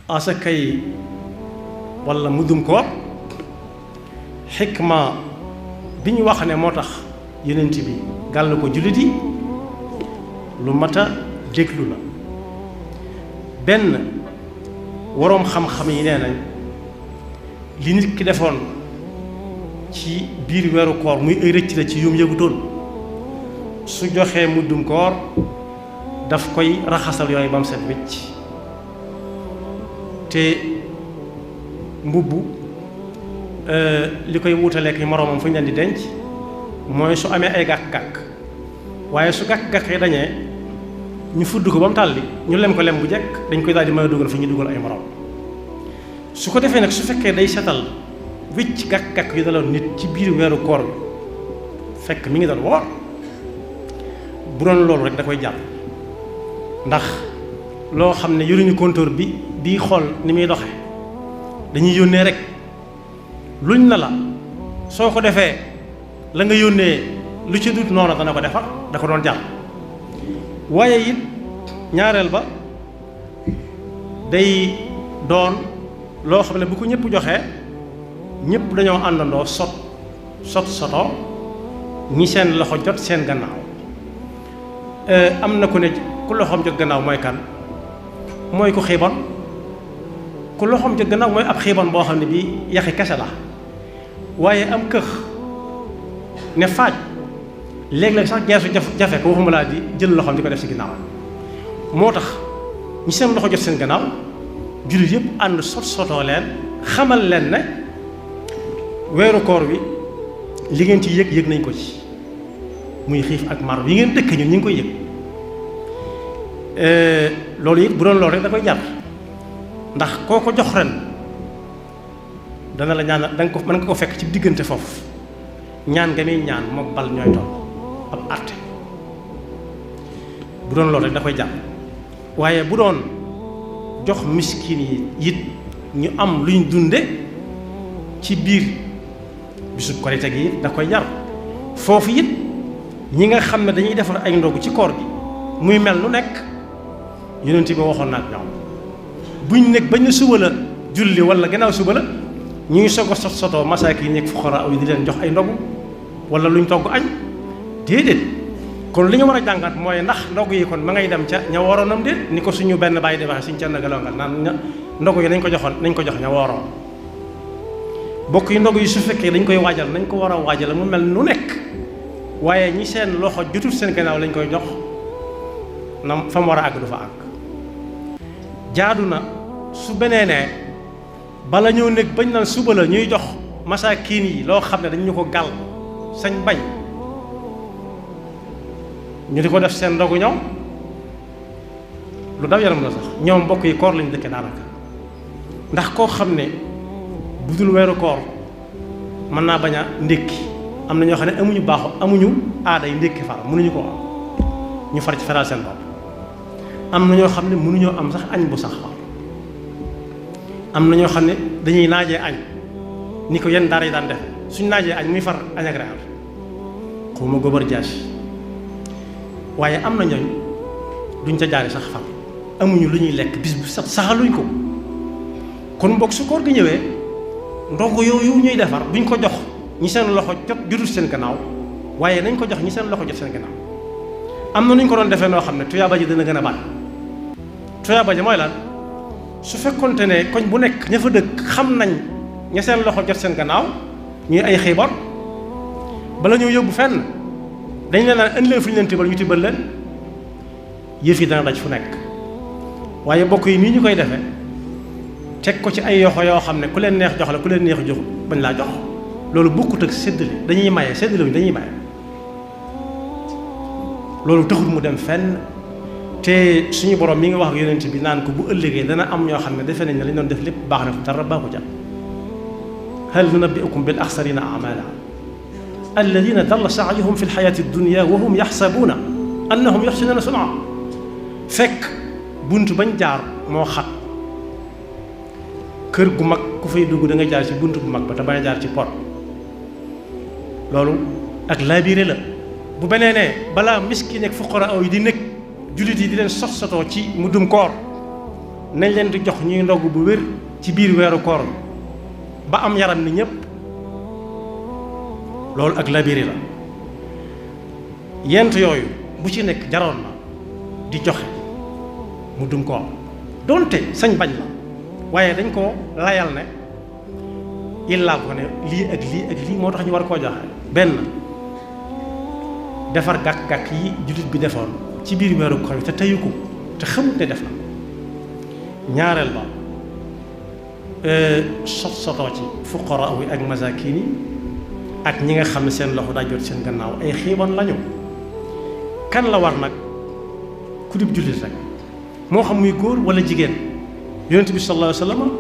asakay wala muddum koor xikma bi ñu wax ne moo tax yonent bi gàll ko jullit yi lu mat a déglu la. benn waroom xam-xam yi nee nañ li nit ki defoon ci biir weeru koor muy ay rëcc la ci yum yëgutoon su joxee muddum koor daf koy raxasal yooyu ba mu set wecc te mbubb li koy wutaleek yi moroomam fu ñu leen di denc mooy su amee ay gàkk-gàkk waaye su gàkk-gàkk yi dañee ñu fudd ko ba mu tàlli ñu lem ko lem bu jekk dañ koy daal di mën a dugal fi ñu dugal ay moroom su ko defee nag su fekkee day setal wicc gàkk-gàkk yu daloon nit ci biir weeru koor bi fekk mi ngi doon woor bu doon loolu rek da koy jàpp ndax loo xam ne yoruñu compteur bi di xool ni muy doxe dañuy yónnee rek luñ na la soo ko defee la nga yónnee lu ci dut noonu dana ko defar da ko doon jàpp waaye it ñaareel ba day doon loo xam ne bu ko ñëpp joxee ñëpp dañoo àndandoo sotoo ñi seen loxo jot seen gannaaw am na ku ne ku loxoom jot gannaaw mooy kan mooy ku xiibon ku loxoom jot gannaaw mooy ab xiibon boo xam ne bii yaxi kese la waaye am këx ne faaj léeg-léeg sax geesu jafe ko waxuma laa di jël loxoom di ko def ci ginnaaw moo tax ñi seen loxo jot seen gannaaw jullit yëpp ànd sotoo leen xamal leen ne weeru koor wi li ngeen ci yëg nañ ko ci muy xiif ak mar yi ngeen dëkk ñun ñu ngi koy yëg loolu it bu doon loolu rek da koy jar ndax koo ko jox ren dana la ñaan danga ko mën nga ko fekk ci diggante foofu ñaan nga muy ñaan mook bal ñooy toll ab àtte bu doon loolu rek da koy jar waaye bu doon jox miskin yi it ñu am luñ dunde ci biir bisub korite gi it da koy jar foofu it ñi nga xam ne dañuy defar ay ndogu ci koor gi muy mel nu nekk yonent bi waxoon na ak ñoom buñ nekk bañ na suba la julli wala gannaaw suba la ñu ngi soog a sotoo masaakin yi nekk fuqaraa yi di leen jox ay ndogu wala luñ togg añ déedéet kon li ñu war a jàngat mooy ndax ndogu yi kon ma ngay dem ca ña wooroonam déet ni ko suñu benn bàyyi di waxe suñu ca nagalongal naan ndogu yi nañ ko jox ña wooroon bokk yi ndogu yi su fekkee dañ koy waajal nañ ko war a waajal mu mel nu nekk waaye ñi seen loxo jotul seen gannaaw lañ koy jox na fa mu war a àgg du fa àgg jaadu na su benee ne bala ñëw nekk bañ naan suba la ñuy jox masaakiin yi loo xam ne dañ ñu ko gàll sañ bañ ñu di ko def seen ndogu ñoom lu daw yaram la sax ñoom mbokk yi koor lañu dëkke daanaka ndax koo xam ne bu dul weeru koor mën naa bañ a ndékki am na ñoo xam ne amuñu aada yi ndékki far mënuñu ko am ñu far ci feral seen bopp am na ñoo xam ne mënuñoo am sax añ bu sax far am na ñoo xam ne dañuy naajee añ ni ko yenn daara yi daan def suñ naajee añ muy far añ ak reer xawma gobar jaas waaye am na ñooñ duñ ca jaare sax far amuñu lu ñuy lekk bis bu sax saxaluñ ko kon mbokk su koor gi ñëwee ndogu yooyu ñuy defar buñ ko jox ñi seen loxo jotul seen gannaaw waaye nañ ko jox ñi seen loxo jot seen gannaaw am na nuñ ko doon defee noo xam ne tuyaaba ji dana gën a bari tuyaaba ji mooy lan su fekkonte ne koñ bu nekk ña fa dëkk xam nañ ña seen loxo jot seen gannaaw ñuy ay xiibor bala ñoo yóbbu fenn dañ leen naan indi leen fu ñu leen tibbal ñu tibbal leen yëf yi dana daj fu nekk waaye bokk yi nii ñu koy defee teg ko ci ay yoxo yoo xam ne ku leen neex jox la ku leen neex jox bañ laa jox loolu bokkut ak séddale dañuy maye séddale wuñ dañuy maye loolu taxul mu dem fenn te suñu borom mi ngi wax ak yonent bi naan ko bu ëllëgee dana am ñoo xam ne defe nañ ne lañ doon def lépp baax na ko dara baaxu ca hal nunabbi'ukum bil axsarina a'mala alladina dalla sa'yuhum fi lxayaati dunya wa hum yaxsabuuna annahum yuxsinuuna sun'a fekk bunt bañ jaar moo xat kër gu mag ku fay dugg da nga jaar ci bunt bu mag ba te bañ a jaar ci pot loolu ak laabiire la bu benee ne balaa miskin ak fuqaraa yi di nekk jullit yi di leen sotoo ci muddum koor nañ leen di jox ñuy ndogg bu wér ci biir weeru koor ba am yaram ni ñépp loolu ak labiri la yent yooyu bu ci nekk jaroon na di joxe mu dum koor donte sañ bañ la waaye dañ ko layal ne illaa ko ne lii ak lii ak lii moo tax ñu war koo joxe benn defar gàkk-gàkk yi jullit bi defoon ci biir weeru koor te teyu ko te xamut ne def na ñaareel ba sotoo ci fuqara yi ak masakin yi ak ñi nga xam ne seen loxo daa jot seen gannaaw ay xiiban lañu kan la war nag ku dib jullit rek moo xam muy góor wala jigéen yonent bi sallallahu alayhi wa sallam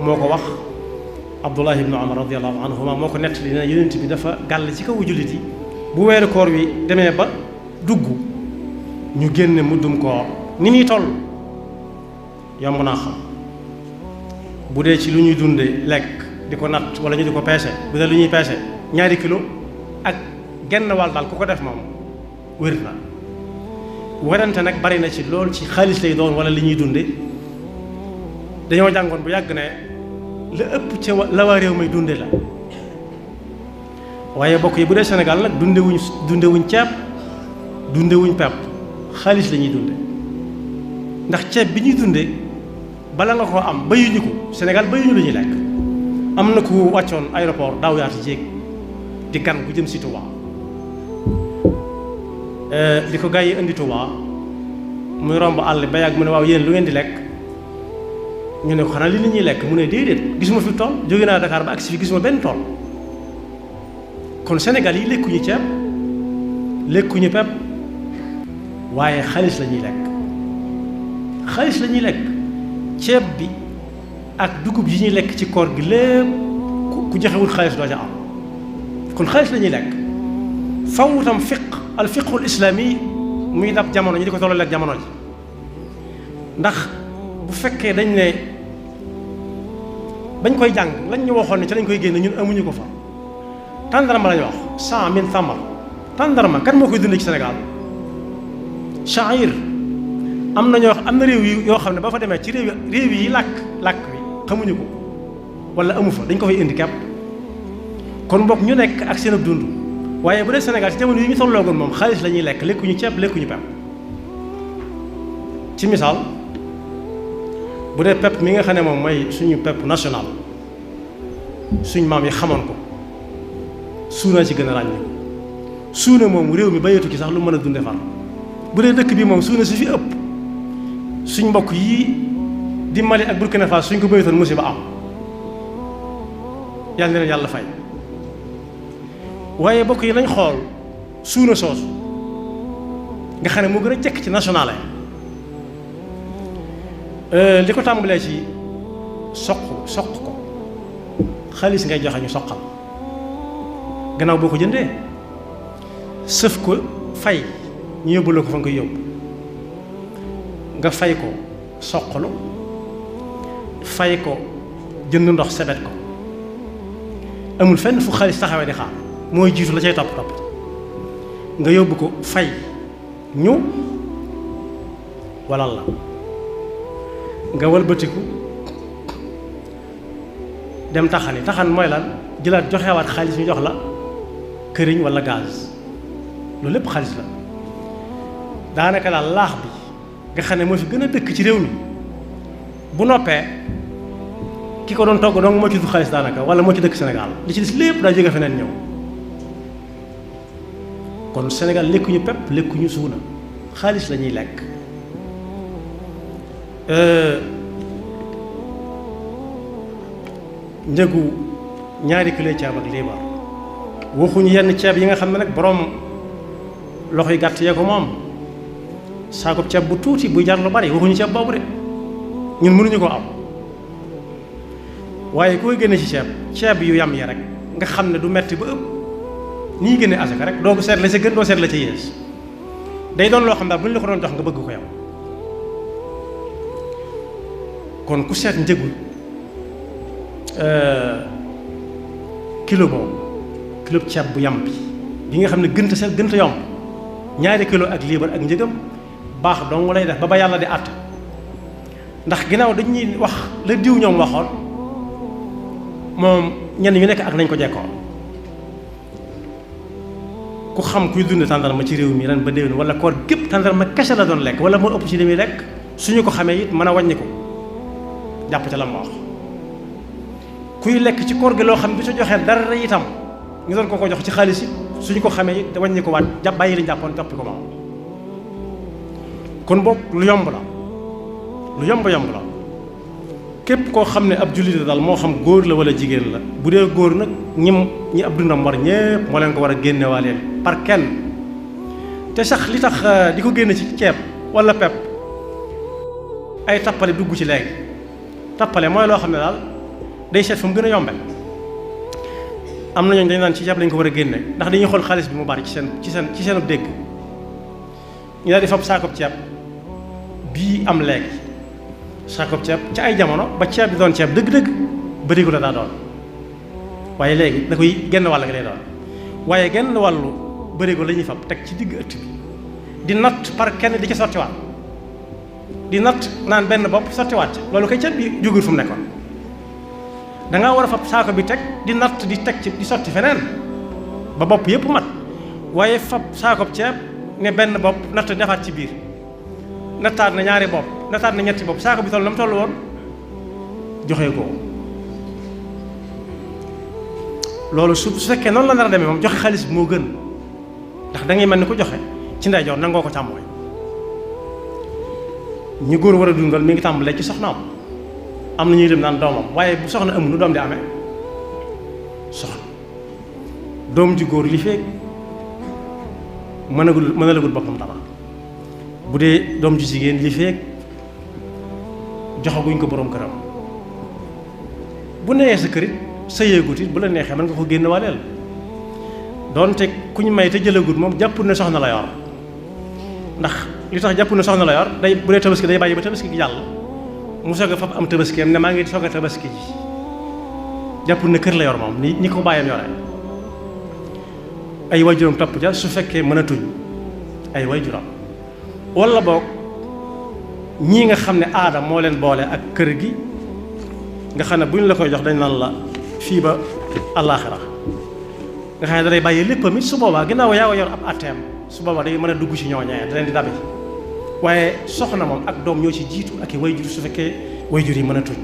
moo ko wax Abdullah ibnu Umar radiyallahu anhuma moo ko nettali ne yonent bi dafa gàll ci kaw jullit yi bu weeru koor wi demee ba dugg ñu génne muddum koor ni muy toll yomb naa xam bu dee ci lu ñuy dunde lekk di ko natt wala ñu di ko peese bu dee lu ñuy peese 2 kilo ak genn wàll daal ku ko def moom wér na werante nag bari na ci lool ci xaalis lay doon wala li ñuy dunde dañoo jàngoon bu yàgg ne la ëpp ca la waa réew may dunde la waaye bokk yi bu dee Sénégal nag dundewuñ ceeb dundewuñ pepp xaalis la ñuy dunde ndax ceeb bi ñuy dunde bala nga koo am bayuñu ko Sénégal bayuñu lu ñuy lekk am na ku wàccoon aéroport daaw yaatu jéeg di gan gu jëm si Touba li ko gars yi indi Touba muy romb àll ba yàgg mu ne waaw yéen lu ngeen di lekk ñu ne ko xanaa li nit ñuy lekk mu ne déedéet gisuma fi tool jóge naa Dakar ba agsi fi gisuma benn tool kon Sénégal yi lekkuñu ceeb lekkuñu pepp waaye xaalis la ñuy lekk xaalis la ñuy lekk ceeb bi ak dugub yi ñuy lekk ci koor gi lépp ku joxewul xaalis doo ca am kon xaalis la ñuy lekk faw itam al fiqhul islami muy dab jamono ñi di ko tolloo ak jamono ji ndax bu fekkee dañ ne bañ koy jàng lañ ñu waxoon ne ci lañ koy génne ñun amuñu ko fa tàndarma lañu wax 100 000 tamar tàndarma kan moo koy dund ci Sénégal sha'ir am na ñoo am na réew yi yoo xam ne ba fa demee ci réew yi làkk wi xamuñu ko wala amu fa dañ ko fay indi kepp kon bokk ñu nekk ak seen ab dund waaye bu dee Sénégal ci jamono yi ñu tolloogoon moom xaalis la ñuy lekk lekkuñu ceeb lekkuñu pepp ci misaal bu dee pepp mi nga xam ne moom mooy suñu pepp national suñ maam yi xamoon ko suuna ci gën a ràññee suuna moom réew mi bayeetu ci sax lu mën a dunde far bu dee dëkk bi moom suuna si fi ëpp suñ mbokk yii di Mali ak Burkina Faso suñ ko bayetoon musiba am yàlla na leen yàlla fay waaye bokk yi nañ xool suuna soosu nga xam ne moo gën a jekk ci national li ko tàmbalee ci soq ko xaalis ngay joxe ñu soqal gannaaw boo ko jëndee sëf ko fay ñu yóbbu la ko fa nga koy yóbbu nga fay ko soqalu fay ko jënd ndox sebet ko amul fenn fu xaalis taxawee di xaar mooy jiitu la cay topp nga yóbbu ko fay ñu walal la nga walbatiku dem taxan mooy lan jëlaat joxewaat xaalis ñu jox la këriñ walla gaz loolu lépp xaalis la daanaka daal laax bi nga xam ne moo fi gën a dëkk ci réew mi bu noppee ki ko doon togg donc moo ci du xaalis daanaka walla moo ci dëkk Sénégal li ci des lépp daa jóge feneen ñëw kon Sénégal lekkuñu pepp lekkuñu suuna xaalis la ñuy lekk njëgu 2 kilo ceeb ak liibar waxuñu yenn ceeb yi nga xam ne nag borom loxo yi gàtt yee ko moom saako ceeb bu tuuti buy jar lu bari waxuñu ceeb boobu de ñun mënuñu ko am waaye koy génne ci ceeb yu yam yi rek nga xam ne du metti ba ëpp nii génne asaka rek doo ko seet la ca gën doo seet la ca yées day doon loo xam daal bu ñu la ko doon jox nga bëgg ko yow kon ku seet njëgu kilo boobu kilo ceeb bu yam bi nga xam ne gënta seet gënta yomb 2 kilo ak liibar ak njëgam baax dong lay def ba yàlla di àtt ndax ginnaaw dañuy wax la diw ñoom waxoon moom ñenn ñu nekk ak nañ ko jekkoo ku xam kuy dund tàndarma ci réew mi ren ba déwén wala koor gépp tàndarma kese la doon lekk wala moo ëpp ci li muy lekk suñu ko xamee it mën a wàññi ko jàpp ca la ma wax kuy lekk ci koor gi loo xam ne du sa joxee dara itam ñu doon ko jox ci xaalis yi suñu ko xamee it wàññi ko waat jàpp bàyyi lañ jàppoon toppi ko moom kon boog lu yomb la lu yomb la képp koo xam ne ab jullit la daal moo xam góor la wala jigéen la bu dee góor nag ñi ab dundam war ñépp moo leen ko war a génne waa leen par kenn te sax li tax di ko génne ci ceeb wala pepp ay tappale dugg ci léegi tappale mooy loo xam ne daal day seet fu mu gën a yombe am na ñooñu dañ naan ci ceeb lañ ko war a génne ndax dañuy xool xaalis bi mu bari ci seen dégg ñu daal di fab saakoob ceeb bii am léegi saakoob ceeb ci ay jamono ba ceeb bi doon ceeb dëgg-dëgg bërigo la daa doon waaye léegi da koy genn wàll nga lay doon waaye genn wàllu bërigo la ñuy fab teg ci digg ëtt bi di natt par kenn di ci sottiwaat di natt naan benn bopp sottiwaat loolu kay ceeb bi jógul fu mu nekkoon da ngaa war a fab saako bi teg di natt di teg ci di sotti feneen ba bopp yëpp mat waaye fab saakoob ceeb ne benn bopp natt defaat ci biir nattaat na ñaari bopp nattaat na ñetti bopp saako bi toll na mu toll woon joxe ko loolu su fekkee noonu la nar a demee moom joxe xaalis bi moo gën ndax da ngay mel ni ko joxe ci ndeyjoor nangoo ko càmmooñ ñi góor war a dundal mi ngi tàmbalee ci soxnaam am na ñuy dem naan doomam waaye bu soxna amul nu doom di amee soxna doom ji góor li fekk mënalagul boppam dara bu dee doom ju jigéen li fekk joxaguñ ko boroom këram bu nee sa kërit sa yéegut it bu la neexee mën nga ko génn waaleel doonte ku ñu may te jëlagut moom jàppul ne soxna la yor ndax li tax jàppul ne soxna la yor day bu dee tabaski day bàyyi ba tabaski gi jàll mu soog a fab am tabaskeem ne maa ngi soog a tabaski ji jàppul ne kër la yor moom ni ko bàyyam yore ay waajuram topp ja su fekkee mën a tuñ ay waajuram walla boog ñii nga xam ne aada moo leen boole ak kër gi nga xam ne bu ñu la koy jox dañ naan la fii ba àllaaxira nga xam ne da day bàyyi léppam it su boobaa ginnaaw yaa ko yor ab atteem su boobaa day mën a dugg ci ñooñee da leen di dabe waaye soxna moom ak doom ñoo ci jiitu ak i wayjur su fekkee wayjur yi mën a tuñ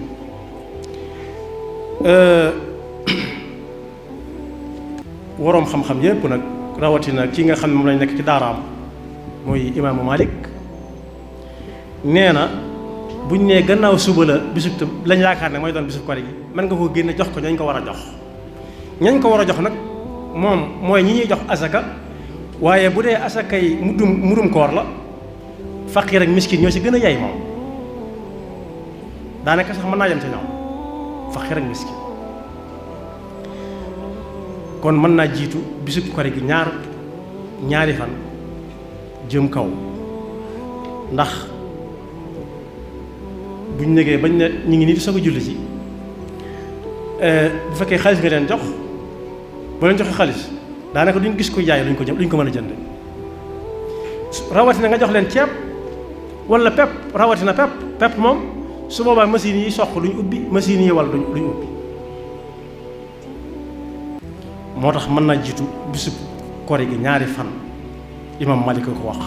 waroom xam-xam yépp nag rawatina ki nga xam ne moom lañ nekk ci daaraam mooy imaamu Malik nee na buñ nee gannaaw suba la bisub te lañ yaakaar ne mooy doon bisub kori gi mën nga ko génne jox ko ñañ ko war a jox ñañ ko war a jox nag moom mooy ñi ñuy jox asaka waaye bu dee asaka yi murum koor la faqiir ak miskin ñoo ci gën a yay moom daanaka sax mën naa yem ci ñoom faqiir ak miskin kon mën naa jiitu bisub kori gi ñaari fan jëm kaw ndax buñ negee bañ ne ñu ngi nii di soog a julli ci bu fekkee xaalis nga leen jox ba leen joxe xaalis daanaka duñ gis ko jaay duñ ko mën a jënd rawatina nga jox leen ceeb wala pepp rawatina pepp moom su boobaa machines yi soq duñ ubbi machines yi wala duñ ubbi moo tax mën naa jiitu bisub kori gi ñaari fan imam Malik ko wax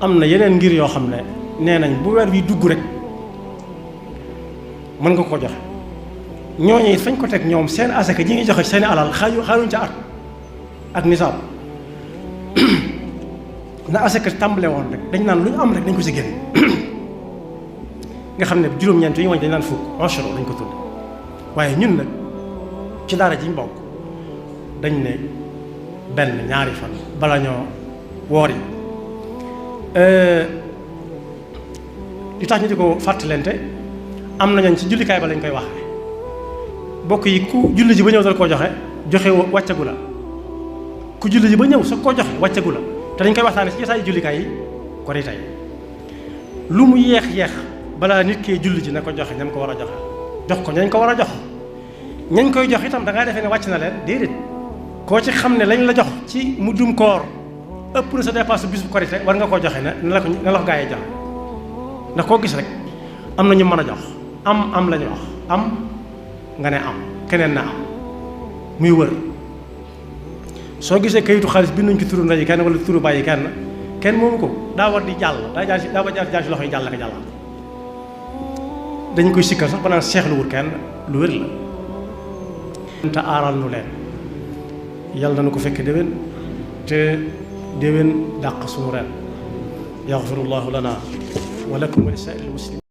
am na yeneen ngir yoo xam ne nee nañ bu weer wi dugg rek mën nga ko joxe ñooñu it fañ ko teg ñoom seen asaka ji ngi joxe seen alal xaaruñ ca at ak nisaab na asaka tàmbale woon rek dañ naan lu ñu am rek dañ ko si génn nga xam ne juróom-ñeent yi wañ dañ naan fukk enchero dañ ko tudd waaye ñun nag ci daara ji ñu bokk dañ ne benn ñaari fan bala ñoo woor yi li tax ñu di ko fàttalente am na ñooñ ci jullikaay ba lañ koy waxee bokk yi ku julli ji ba ñëw dal koo joxe wàccagu la ku julli ji ba ñëw sa koo joxe wàccagu la te dañ koy waxtaane ci jotaayu jullikaay yi ko di tey lu mu yeex balaa nit kee julli ji na ko joxe ñam ko war a joxe jox ko ñañ ko war a jox ñañ koy jox itam da ngaa defee ne wàcc na leen déedéet koo ci xam ne lañ la jox ci muddum koor ëpp na sa dépasse bis bu korite war nga koo joxe na la ko gaa yi joxe ndax koo gis rek am na ñu mën a jox am la ñu wax am nga ne am keneen na am muy wër soo gisee kayitu xaalis bi nuñ ci turu ndey kenn wala turu bàyyi kenn moomu ko daa war di jàll daa ba jaar ci loxo yi jàll ak jàllal dañ koy sikkal sax ba naan seexluwul kenn lu wér la te aaral nu leen yàlla na ko fekk déwén te déwén dàq suñu ren yaxfirullahu lana wa lakum wa li saa'iril muslimin